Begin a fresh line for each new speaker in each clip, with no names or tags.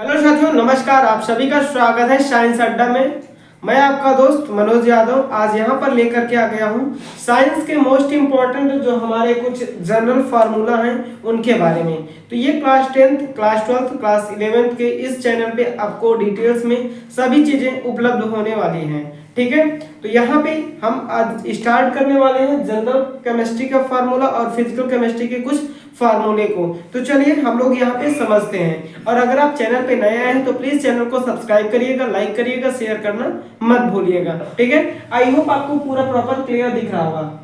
Hello साथियों, नमस्कार। आप सभी का स्वागत है साइंस अड्डा में। मैं आपका दोस्त मनोज यादव आज यहाँ पर लेकर के आ गया हूँ साइंस के मोस्ट इम्पोर्टेंट जो हमारे कुछ जनरल फार्मूला हैं उनके बारे में। तो ये class 10th, class 12th, class 11th के इस चैनल पे आपको डिटेल्स में सभी चीज़ें उपलब्ध होने वाली हैं। ठीक है, तो यहाँ पे हम आज स्टार्ट करने वाले हैं जनरल केमिस्ट्री का फार्मूला और फिजिकल केमिस्ट्री के कुछ फार्मूले को। तो चलिए हम लोग यहाँ पे समझते हैं। और अगर आप चैनल पे नए आए हैं तो प्लीज चैनल को सब्सक्राइब करिएगा, लाइक करिएगा, शेयर करना मत भूलिएगा। ठीक है, आई होप आपको पूरा प्रॉपर क्लियर दिख रहा होगा।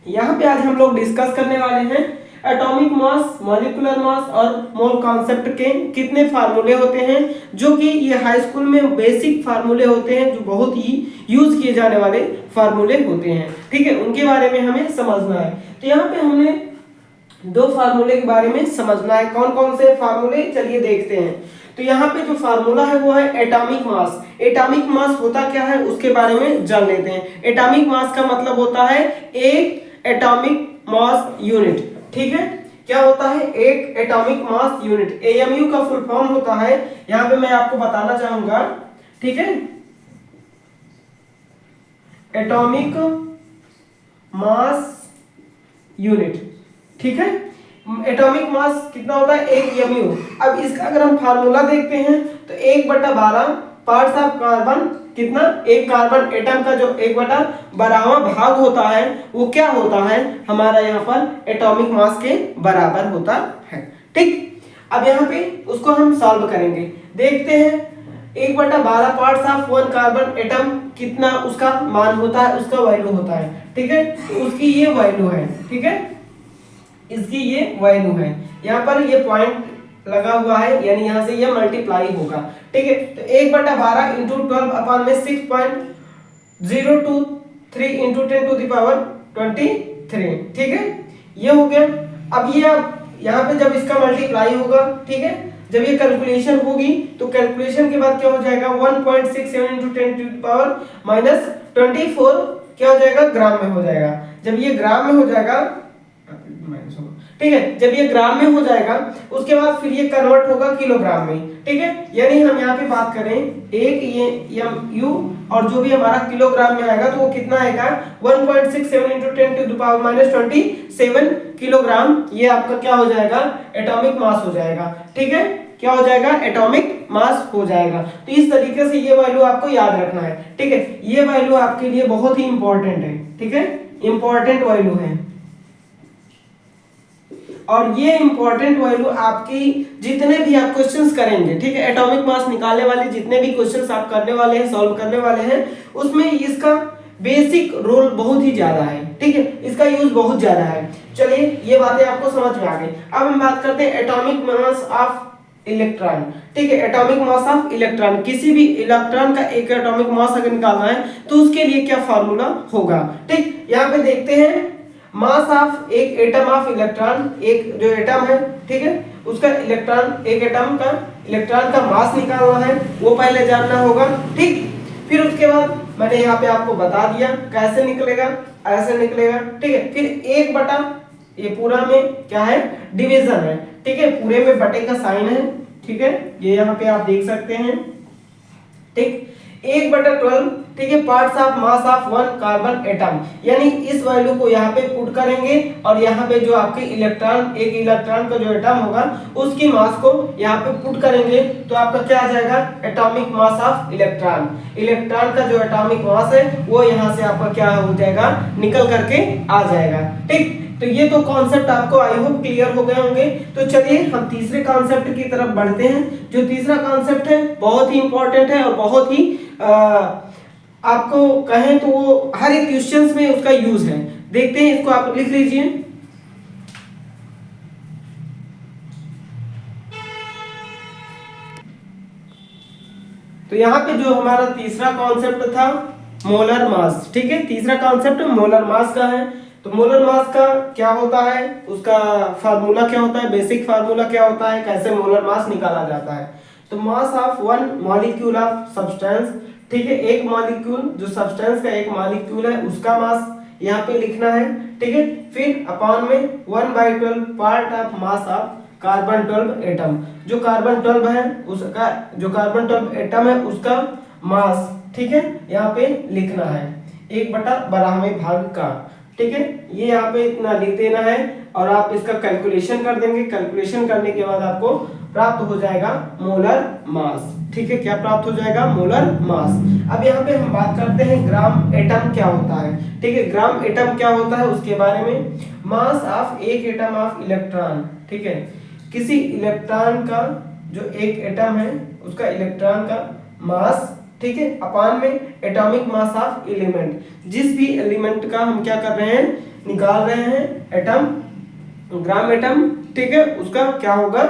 यहाँ पे आज हम लोग डिस्कस करने वाले हैं एटॉमिक मास, मॉलिक्यूलर मास और मोल कॉन्सेप्ट के कितने फार्मूले होते हैं, जो कि ये हाई स्कूल में बेसिक फार्मूले होते हैं, जो बहुत ही यूज किए जाने वाले फार्मूले होते हैं। ठीक है, उनके बारे में हमें समझना है। तो यहाँ पे हमने दो फार्मूले के बारे में समझना है। कौन कौन से फार्मूले, चलिए देखते हैं। तो यहाँ पे जो फार्मूला है वो है एटॉमिक मास। एटॉमिक मास होता क्या है उसके बारे में जान लेते हैं। एटॉमिक मास का मतलब होता है एक एटॉमिक मास यूनिट। ठीक है, क्या होता है एक एटॉमिक मास यूनिट। एएमयू का फुल फॉर्म होता है, यहाँ पे मैं आपको बताना चाहूंगा। ठीक है, एटॉमिक मास यूनिट। ठीक है, एटॉमिक मास कितना होता है, एक एमयू। अब इसका अगर हम फार्मूला देखते हैं तो 1/12 पार्ट्स ऑफ कार्बन, कितना, एक कार्बन एटम का जो 1/12वां भाग होता है वो क्या होता है, हमारा यहाँ पर एटॉमिक मास के बराबर होता है। ठीक, अब यहाँ पे उसको हम सॉल्व करेंगे। देखते हैं 1/12 parts of one carbon atom कितना उसका मान होता है, उसका वैल्यू होता है। ठीक है, तो उसकी ये वैल्यू है। ठीक है, इसकी ये वैल्यू है। यहाँ पर ये पॉइंट लगा हुआ है, यानी यहाँ से ये मल्टीप्लाई होगा। ठीक है, तो 1/12 इंटू 12 अपॉन में 6.023 इंटू 10⁻23। ठीक है, ये हो गया। अब ये यहाँ पे जब इसका मल्टीप्लाई होगा, ठीक है, जब ये कैलकुलेशन होगी तो कैलकुलेशन के बाद क्या हो जाएगा, 1.67 इंटू 10⁻24 क्या हो जाएगा, ग्राम में हो जाएगा। जब ये ग्राम में हो जाएगा, ठीक है, जब ये ग्राम में हो जाएगा उसके बाद फिर ये कन्वर्ट होगा किलोग्राम में। ठीक है, यानी हम यहाँ पे बात करें एक ये एमयू और जो भी हमारा किलोग्राम में आएगा तो वो कितना आएगा, 1.67 इंटू 10⁻27 किलोग्राम। ये आपका क्या हो जाएगा, एटॉमिक मास हो जाएगा। ठीक है, क्या हो जाएगा, एटॉमिक मास हो जाएगा। तो इस तरीके से ये वैल्यू आपको याद रखना है। ठीक है, ये वैल्यू आपके लिए बहुत ही इंपॉर्टेंट है। ठीक है, इंपॉर्टेंट वैल्यू है और ये इंपॉर्टेंट वैल्यू आपकी जितने भी आप क्वेश्चंस करेंगे, ठीक है, एटॉमिक मास निकालने वाले जितने भी क्वेश्चंस आप करने वाले हैं, सॉल्व करने वाले हैं, उसमें इसका बेसिक रोल बहुत ही ज्यादा है। ठीक है, इसका यूज बहुत ज्यादा है। चलिए ये बातें आपको समझ में आ गई। अब हम बात करते हैं एटॉमिक मास ऑफ इलेक्ट्रॉन। ठीक है, एटॉमिक मास ऑफ इलेक्ट्रॉन, किसी भी इलेक्ट्रॉन का एक एटॉमिक मास अगर निकालना है तो उसके लिए क्या फार्मूला होगा। ठीक, यहाँ पे देखते हैं मास ऑफ एक एटम ऑफ इलेक्ट्रॉन, एक जो एटम है, ठीक है, उसका इलेक्ट्रॉन, एक एटम का इलेक्ट्रॉन का मास निकालना है, वो पहले जानना होगा। ठीक, फिर उसके बाद मैंने यहाँ पे आपको बता दिया कैसे निकलेगा, ऐसे निकलेगा। ठीक है, फिर 1 ये पूरा में क्या है, डिवीजन है। ठीक है, पूरे में बटे का साइन है। ठीक है, ये यहाँ पे आप देख सकते हैं। ठीक, 1/12, ठीक है, parts of mass of one carbon atom, यानी इस वैल्यू को यहाँ पे पुट करेंगे और यहाँ पे जो आपके इलेक्ट्रॉन, एक इलेक्ट्रॉन का जो एटम होगा उसकी मास को यहाँ पे पुट करेंगे तो आपका क्या आ जाएगा, atomic mass of electron. Electron का जो एटॉमिक मास है वो यहाँ से आपका क्या हो जाएगा, निकल करके आ जाएगा। ठीक, तो ये तो कॉन्सेप्ट आपको आई होप क्लियर हो गए होंगे। तो चलिए हम तीसरे कॉन्सेप्ट की तरफ बढ़ते हैं। जो तीसरा कॉन्सेप्ट है बहुत ही इंपॉर्टेंट है और बहुत ही आपको कहें तो वो हर एक क्वेश्चंस में उसका यूज है। देखते हैं, इसको आप लिख लीजिए। तो यहाँ पे जो हमारा तीसरा कॉन्सेप्ट था मोलर मास। ठीक है, तीसरा कॉन्सेप्ट मोलर मास का है। तो मोलर मास का क्या होता है, उसका फार्मूला क्या होता है, बेसिक फार्मूला क्या होता है, कैसे मोलर मास निकाला जाता है। तो मास of one molecule of substance, ठीक है, एक मॉलिक्यूल जो सब्सटेंस का एक मॉलिक्यूल है उसका मास यहाँ पे लिखना है। ठीक है, फिर अपॉन में 1/12 part of mass of carbon 12 atom. जो कार्बन 12 है उसका, जो कार्बन 12 एटम है उसका मास, ठीक है, यहाँ पे लिखना है 1/12वें भाग का, ठीक है, ये यहाँ पे इतना लिख देना है और आप इसका कैलकुलेशन कर देंगे। कैलकुलेशन करने के बाद आपको प्राप्त हो जाएगा मोलर मास, ठीक है, क्या प्राप्त हो जाएगा? Molar mass. अब यहाँ पे हम बात करते हैं ग्राम एटम क्या होता है, ठीक है, ग्राम एटम क्या होता है उसके बारे में। मास ऑफ एक एटम ऑफ इलेक्ट्रॉन, ठीक है, किसी इलेक्ट्रॉन का जो एक एटम है उसका इलेक्ट्रॉन का मास, ठीक है, अपान में एटॉमिक मास ऑफ एलिमेंट, जिस भी एलिमेंट का हम क्या कर रहे हैं, निकाल रहे हैं एटम, ग्राम एटम, ठीक है, उसका क्या होगा,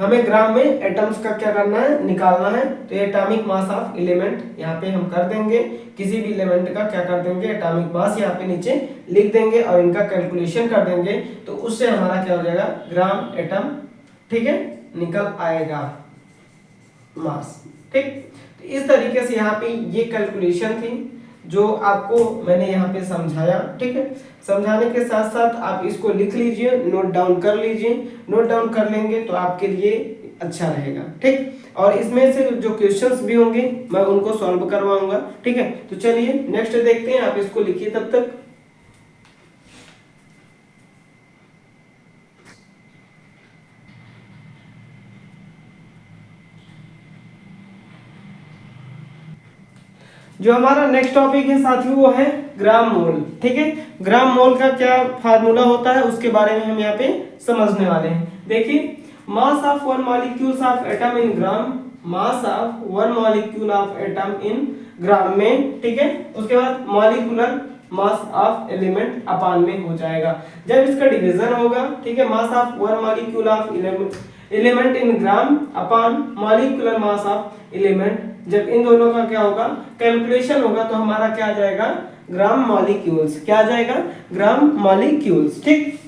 हमें ग्राम में एटम्स का क्या करना है, निकालना है। तो एटॉमिक मास ऑफ एलिमेंट यहाँ पे हम कर देंगे, किसी भी एलिमेंट का क्या कर देंगे, एटॉमिक मास यहाँ पे नीचे लिख देंगे और इनका कैलकुलेशन कर देंगे, तो उससे हमारा क्या हो जाएगा, ग्राम एटम, ठीक है, निकल आएगा मास, ठीक। इस तरीके से यहाँ पे ये कैलकुलेशन थी जो आपको मैंने यहाँ पे समझाया, ठीक है। समझाने के साथ साथ आप इसको लिख लीजिए, नोट डाउन कर लीजिए, नोट डाउन कर लेंगे तो आपके लिए अच्छा रहेगा, ठीक। और इसमें से जो क्वेश्चंस भी होंगे मैं उनको सॉल्व करवाऊंगा, ठीक है। तो चलिए नेक्स्ट देखते हैं, आप इसको लिखिए तब तक। जो हमारा नेक्स्ट टॉपिक है साथियों वो है ग्राम मोल, ठीक है। ग्राम मोल का क्या फार्मूला होता है उसके बारे में हम यहाँ पे समझने वाले हैं। देखिए, mass of one molecules of atom in gram, mass of one molecule of atom in gram में, ठीक है। उसके बाद molecular mass of element upon में हो जाएगा। जब इसका डिवीजन होगा, ठीक है, mass of one molecule of element in gram upon molecular mass of element, जब इन दोनों का क्या होगा, कैलकुलेशन होगा, तो हमारा क्या आ जाएगा, ग्राम मॉलिक्यूल्स, क्या आ जाएगा, ग्राम मॉलिक्यूल्स, ठीक।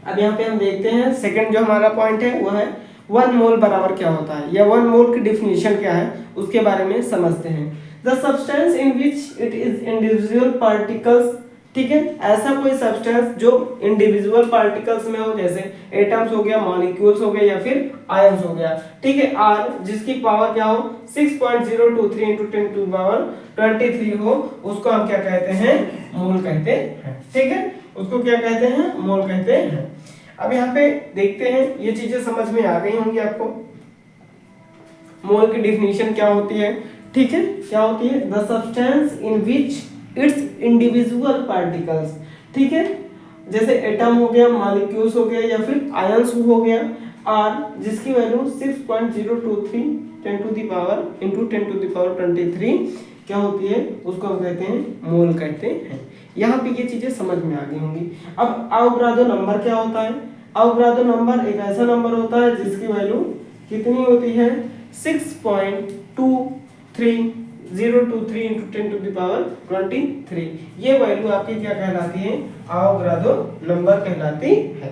अब यहाँ पे हम देखते हैं सेकंड जो हमारा पॉइंट है वो है वन मोल बराबर क्या होता है, या वन मोल की डिफिनेशन क्या है उसके बारे में समझते हैं। The substance in which it is individual particles, ठीक है, ऐसा कोई सब्सटेंस जो इंडिविजुअल पार्टिकल्स में हो, जैसे एटम्स हो गया, मॉलिक्यूल्स हो गए या फिर आयंस हो गया, ठीक है, आर जिसकी पावर क्या हो 6.023 × 10⁻23 हो, उसको हम क्या कहते हैं, मोल कहते हैं, ठीक है, उसको क्या कहते हैं, मोल कहते हैं। अब यहाँ पे देखते हैं, ये चीजें समझ में आ गई होंगी आपको, मोल की डिफिनीशन क्या होती है, ठीक है, क्या होती है, the substance in which it's individual particles, ठीक है, जैसे एटम हो गया, मॉलिक्यूल्स हो गया या फिर आयंस हो गया, आर जिसकी वैल्यू 6.023 10⁻23 क्या होती है, उसको हम कहते हैं मोल कहते हैं। यहाँ पे ये चीजें समझ में आ गई होंगी। अब अवोगाड्रो नंबर क्या होता है, अवोगाड्रो नंबर एक ऐसा नंबर होता है जिसकी वैल्यू कितनी होती है, 6.023 × 10⁻23, ये वैल्यू आपकी क्या कहलाती है, अवोगाड्रो नंबर कहलाती है।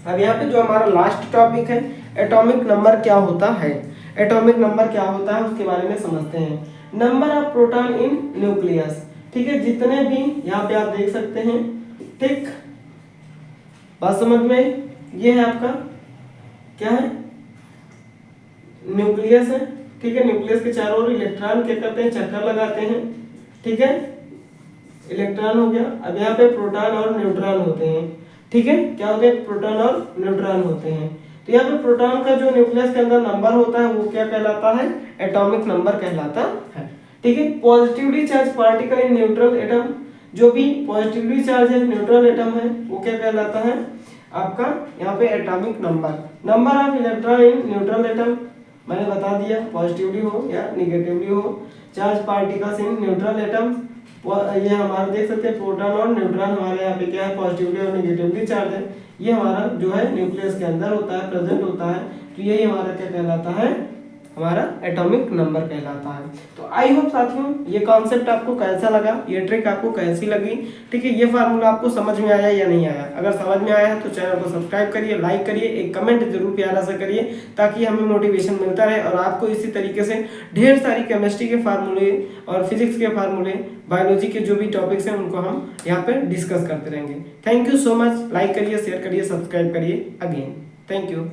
अब यहाँ पे जो हमारा लास्ट टॉपिक है, एटॉमिक नंबर क्या होता है, एटॉमिक नंबर क्या होता है उसके बारे में समझते हैं। Number of proton in nucleus, ठीक है, जितने भी यहाँ पे आप देख सकते हैं, ठीक, बात समझ में, ये है आपका क्या है, न्यूक्लियस है, ठीक है, न्यूक्लियस के चारों ओर इलेक्ट्रॉन क्या करते हैं, चक्कर लगाते हैं, ठीक है, इलेक्ट्रॉन हो गया। अब यहाँ पे प्रोटॉन और न्यूट्रॉन होते हैं, ठीक है, क्या होते हैं, प्रोटॉन और न्यूट्रॉन होते हैं। तो यहाँ पे प्रोटॉन का जो न्यूक्लियस के अंदर नंबर होता है वो क्या कहलाता है, एटॉमिक नंबर कहलाता है, ठीक है। Positively charge particle in neutral atom, जो भी पॉजिटिवली चार्ज है न्यूट्रल एटम है वो क्या कहलाता है आपका, यहाँ पे atomic number. Number of electron in neutral atom मैंने बता दिया, पॉजिटिवली हो या निगेटिवली हो। Charge particles in neutral atom, ये हमारा देख सकते हैं प्रोटॉन और न्यूट्रॉन हमारे यहाँ पे क्या है, पॉजिटिवली और निगेटिवली चार्ज है, ये हमारा जो है न्यूक्लियस के अंदर होता है, प्रेजेंट होता है, तो यही हमारा क्या कहलाता है, हमारा एटॉमिक नंबर कहलाता है। तो आई होप साथियों ये कॉन्सेप्ट आपको कैसा लगा, ये ट्रिक आपको कैसी लगी, ठीक है, ये फार्मूला आपको समझ में आया या नहीं आया। अगर समझ में आया है तो चैनल को सब्सक्राइब करिए, लाइक करिए, एक कमेंट जरूर प्यारा सा करिए ताकि हमें मोटिवेशन मिलता रहे और आपको इसी तरीके से ढेर सारी केमिस्ट्री के फार्मूले और फिजिक्स के फार्मूले, बायोलॉजी के जो भी टॉपिक्स हैं उनको हम यहाँ पे डिस्कस करते रहेंगे। Thank you so much, like करिए, शेयर करिए, सब्सक्राइब करिए अगेन। Thank you.